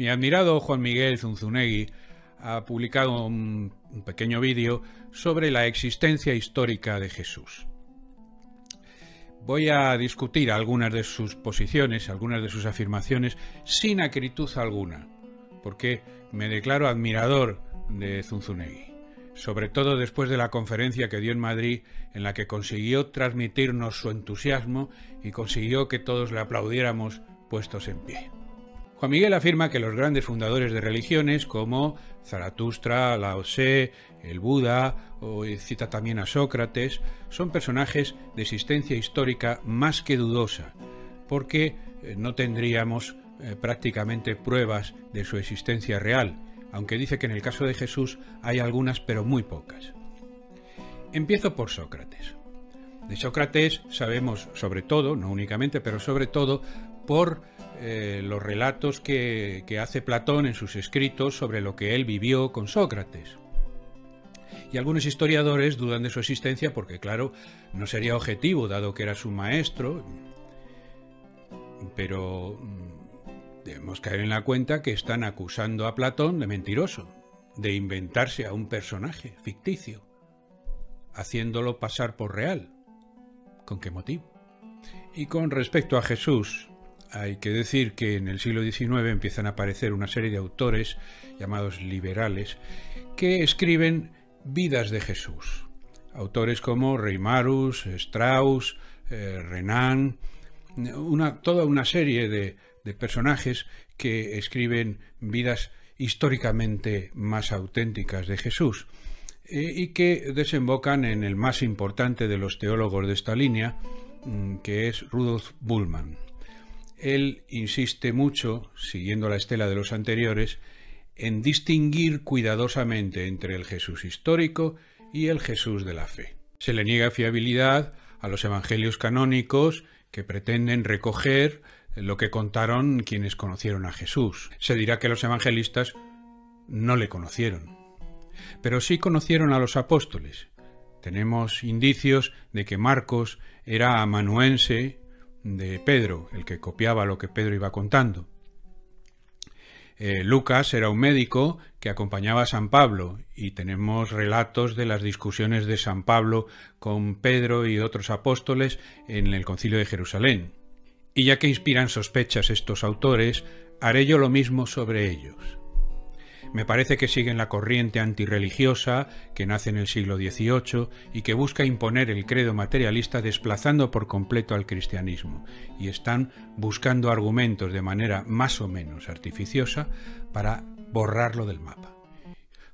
Mi admirado Juan Miguel Zunzunegui ha publicado un pequeño vídeo sobre la existencia histórica de Jesús. Voy a discutir algunas de sus posiciones, algunas de sus afirmaciones, sin acritud alguna, porque me declaro admirador de Zunzunegui, sobre todo después de la conferencia que dio en Madrid, en la que consiguió transmitirnos su entusiasmo y consiguió que todos le aplaudiéramos puestos en pie. Juan Miguel afirma que los grandes fundadores de religiones como Zaratustra, Lao Tse, el Buda, o cita también a Sócrates, son personajes de existencia histórica más que dudosa, porque no tendríamos prácticamente pruebas de su existencia real, aunque dice que en el caso de Jesús hay algunas pero muy pocas. Empiezo por Sócrates. De Sócrates sabemos sobre todo, no únicamente, pero sobre todo por los relatos que hace Platón en sus escritos sobre lo que él vivió con Sócrates. Y algunos historiadores dudan de su existencia porque, claro, no sería objetivo, dado que era su maestro, pero debemos caer en la cuenta que están acusando a Platón de mentiroso, de inventarse a un personaje ficticio, haciéndolo pasar por real. ¿Con qué motivo? Y con respecto a Jesús, hay que decir que en el siglo XIX empiezan a aparecer una serie de autores llamados liberales que escriben vidas de Jesús. Autores como Reimarus, Strauss, Renan, toda una serie de personajes que escriben vidas históricamente más auténticas de Jesús y que desembocan en el más importante de los teólogos de esta línea, que es Rudolf Bultmann. Él insiste mucho, siguiendo la estela de los anteriores, en distinguir cuidadosamente entre el Jesús histórico y el Jesús de la fe. Se le niega fiabilidad a los evangelios canónicos que pretenden recoger lo que contaron quienes conocieron a Jesús. Se dirá que los evangelistas no le conocieron, pero sí conocieron a los apóstoles. Tenemos indicios de que Marcos era amanuense de Pedro, el que copiaba lo que Pedro iba contando. Lucas era un médico que acompañaba a San Pablo y tenemos relatos de las discusiones de San Pablo con Pedro y otros apóstoles en el Concilio de Jerusalén. Y ya que inspiran sospechas estos autores, haré yo lo mismo sobre ellos. Me parece que siguen la corriente antirreligiosa que nace en el siglo XVIII y que busca imponer el credo materialista desplazando por completo al cristianismo, y están buscando argumentos de manera más o menos artificiosa para borrarlo del mapa.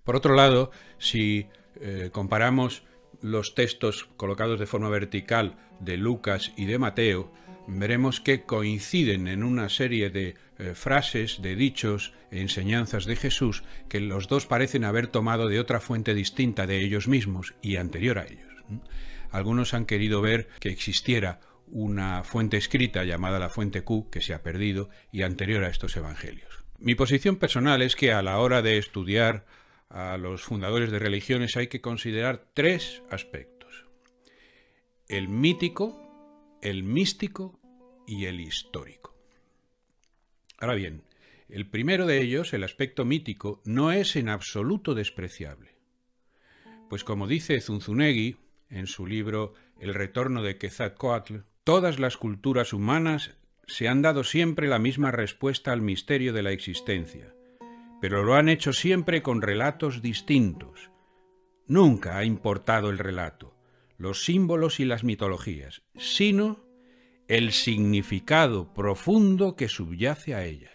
Por otro lado, si comparamos los textos colocados de forma vertical de Lucas y de Mateo, veremos que coinciden en una serie de frases, de dichos, enseñanzas de Jesús que los dos parecen haber tomado de otra fuente distinta de ellos mismos y anterior a ellos. Algunos han querido ver que existiera una fuente escrita llamada la fuente Q, que se ha perdido, y anterior a estos evangelios. Mi posición personal es que a la hora de estudiar a los fundadores de religiones hay que considerar tres aspectos: el mítico, el místico y el histórico. Ahora bien, el primero de ellos, el aspecto mítico, no es en absoluto despreciable, pues como dice Zunzunegui en su libro El retorno de Quetzalcóatl, todas las culturas humanas se han dado siempre la misma respuesta al misterio de la existencia, pero lo han hecho siempre con relatos distintos. Nunca ha importado el relato, los símbolos y las mitologías, sino el significado profundo que subyace a ellas.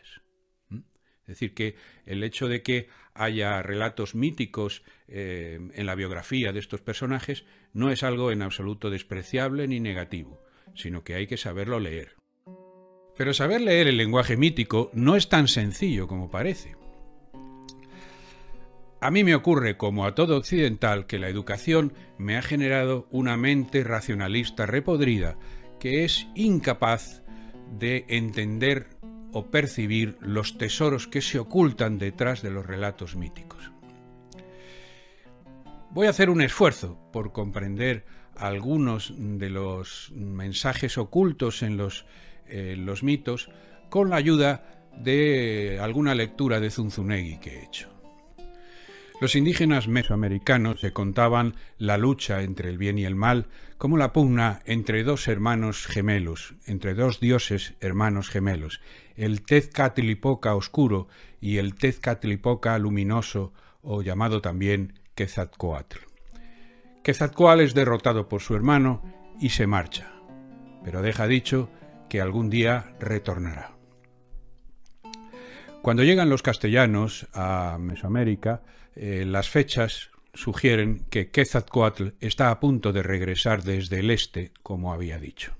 Es decir, que el hecho de que haya relatos míticos en la biografía de estos personajes no es algo en absoluto despreciable ni negativo, sino que hay que saberlo leer. Pero saber leer el lenguaje mítico no es tan sencillo como parece. A mí me ocurre, como a todo occidental, que la educación me ha generado una mente racionalista repodrida que es incapaz de entender o percibir los tesoros que se ocultan detrás de los relatos míticos. Voy a hacer un esfuerzo por comprender algunos de los mensajes ocultos en los mitos con la ayuda de alguna lectura de Zunzunegui que he hecho. Los indígenas mesoamericanos se contaban la lucha entre el bien y el mal como la pugna entre dos hermanos gemelos, entre dos dioses hermanos gemelos, el Tezcatlipoca oscuro y el Tezcatlipoca luminoso, o llamado también Quetzalcóatl. Quetzalcóatl es derrotado por su hermano y se marcha, pero deja dicho que algún día retornará. Cuando llegan los castellanos a Mesoamérica, las fechas sugieren que Quetzalcóatl está a punto de regresar desde el este, como había dicho.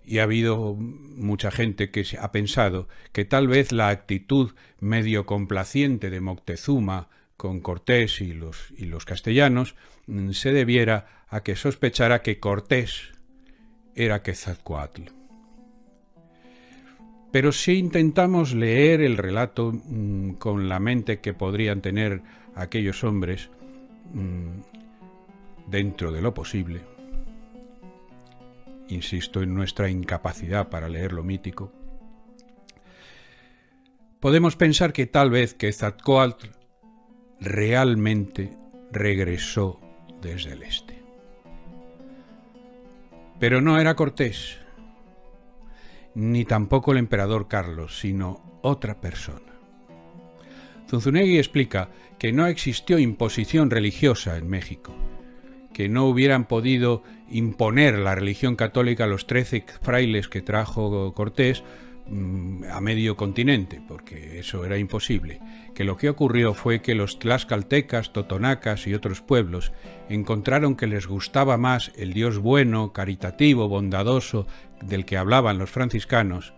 Y ha habido mucha gente que ha pensado que tal vez la actitud medio complaciente de Moctezuma con Cortés y los castellanos se debiera a que sospechara que Cortés era Quetzalcóatl. Pero si intentamos leer el relato con la mente que podrían tener aquellos hombres dentro de lo posible, insisto en nuestra incapacidad para leer lo mítico, podemos pensar que tal vez Quetzalcóatl realmente regresó desde el este. Pero no era Cortés, ni tampoco el emperador Carlos, sino otra persona. Zunzunegui explica que no existió imposición religiosa en México, que no hubieran podido imponer la religión católica a los 13 frailes que trajo Cortés a medio continente, porque eso era imposible, que lo que ocurrió fue que los tlaxcaltecas, totonacas y otros pueblos encontraron que les gustaba más el Dios bueno, caritativo, bondadoso, del que hablaban los franciscanos,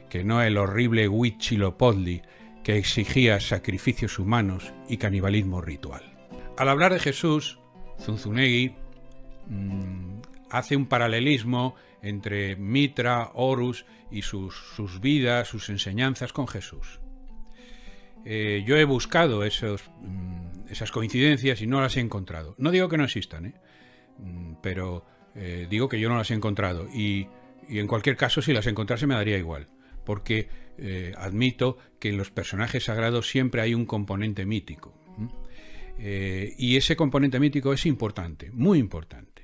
que no el horrible Huitzilopochtli que exigía sacrificios humanos y canibalismo ritual. Al hablar de Jesús, Zunzunegui hace un paralelismo entre Mitra, Horus y sus vidas, sus enseñanzas con Jesús. Yo he buscado esas coincidencias y no las he encontrado. No digo que no existan, pero digo que yo no las he encontrado. Y en cualquier caso, si las encontrase me daría igual, porque admito que en los personajes sagrados siempre hay un componente mítico. Y ese componente mítico es importante, muy importante.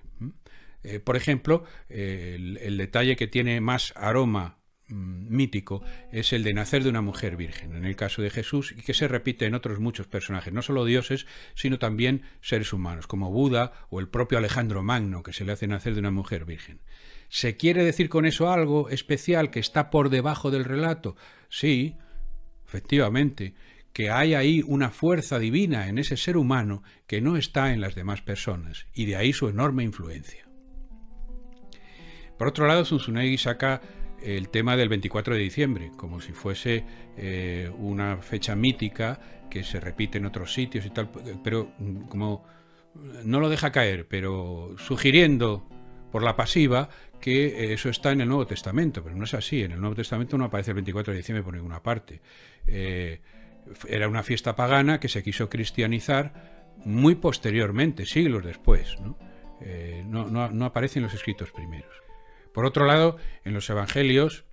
Por ejemplo, el detalle que tiene más aroma mítico es el de nacer de una mujer virgen, en el caso de Jesús, y que se repite en otros muchos personajes, no solo dioses, sino también seres humanos, como Buda o el propio Alejandro Magno, que se le hace nacer de una mujer virgen. ¿Se quiere decir con eso algo especial que está por debajo del relato? Sí, efectivamente, que hay ahí una fuerza divina en ese ser humano que no está en las demás personas, y de ahí su enorme influencia. Por otro lado, Zunzunegui saca el tema del 24 de diciembre, como si fuese una fecha mítica que se repite en otros sitios y tal, pero como no lo deja caer, pero sugiriendo por la pasiva que eso está en el Nuevo Testamento, pero no es así. En el Nuevo Testamento no aparece el 24 de diciembre por ninguna parte. Era una fiesta pagana que se quiso cristianizar muy posteriormente, siglos después, ¿no? No aparece en los escritos primeros. Por otro lado, en los evangelios,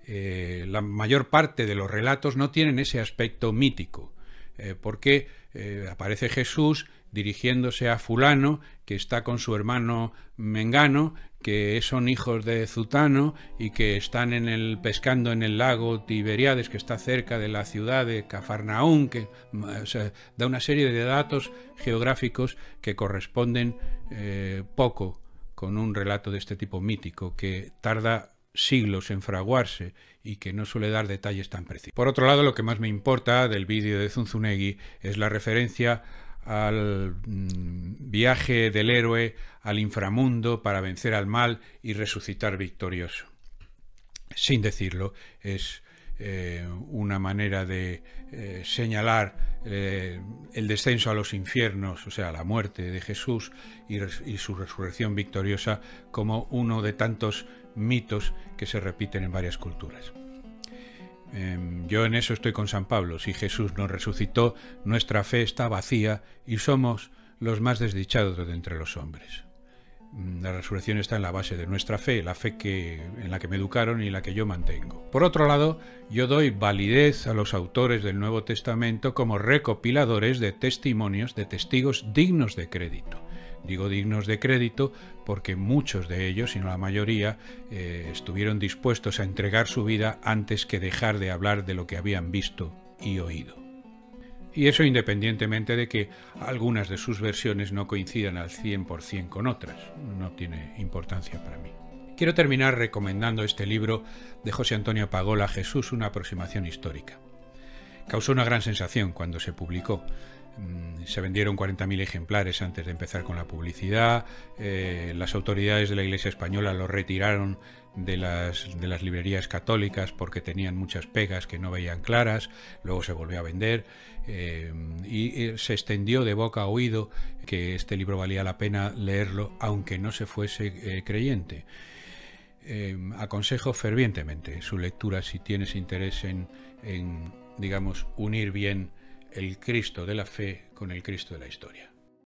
la mayor parte de los relatos no tienen ese aspecto mítico, porque aparece Jesús dirigiéndose a fulano, que está con su hermano Mengano, que son hijos de Zutano y que están pescando en el lago Tiberíades, que está cerca de la ciudad de Cafarnaún, que da una serie de datos geográficos que corresponden poco con un relato de este tipo mítico, que tarda siglos en fraguarse y que no suele dar detalles tan precisos. Por otro lado, lo que más me importa del vídeo de Zunzunegui es la referencia al viaje del héroe al inframundo para vencer al mal y resucitar victorioso. Sin decirlo, es una manera de señalar el descenso a los infiernos, o sea, la muerte de Jesús y su resurrección victoriosa, como uno de tantos mitos que se repiten en varias culturas. Yo en eso estoy con San Pablo. Si Jesús nos resucitó, nuestra fe está vacía y somos los más desdichados de entre los hombres. La resurrección está en la base de nuestra fe, la fe en la que me educaron y la que yo mantengo. Por otro lado, yo doy validez a los autores del Nuevo Testamento como recopiladores de testimonios de testigos dignos de crédito. Digo dignos de crédito porque muchos de ellos, si no la mayoría, estuvieron dispuestos a entregar su vida antes que dejar de hablar de lo que habían visto y oído. Y eso independientemente de que algunas de sus versiones no coincidan al 100% con otras. No tiene importancia para mí. Quiero terminar recomendando este libro de José Antonio Pagola, Jesús, una aproximación histórica. Causó una gran sensación cuando se publicó. Se vendieron 40.000 ejemplares antes de empezar con la publicidad. Las autoridades de la Iglesia española lo retiraron de las librerías católicas porque tenían muchas pegas que no veían claras. Luego se volvió a vender y se extendió de boca a oído que este libro valía la pena leerlo aunque no se fuese creyente. Aconsejo fervientemente su lectura si tienes interés en digamos, unir bien el Cristo de la fe con el Cristo de la historia.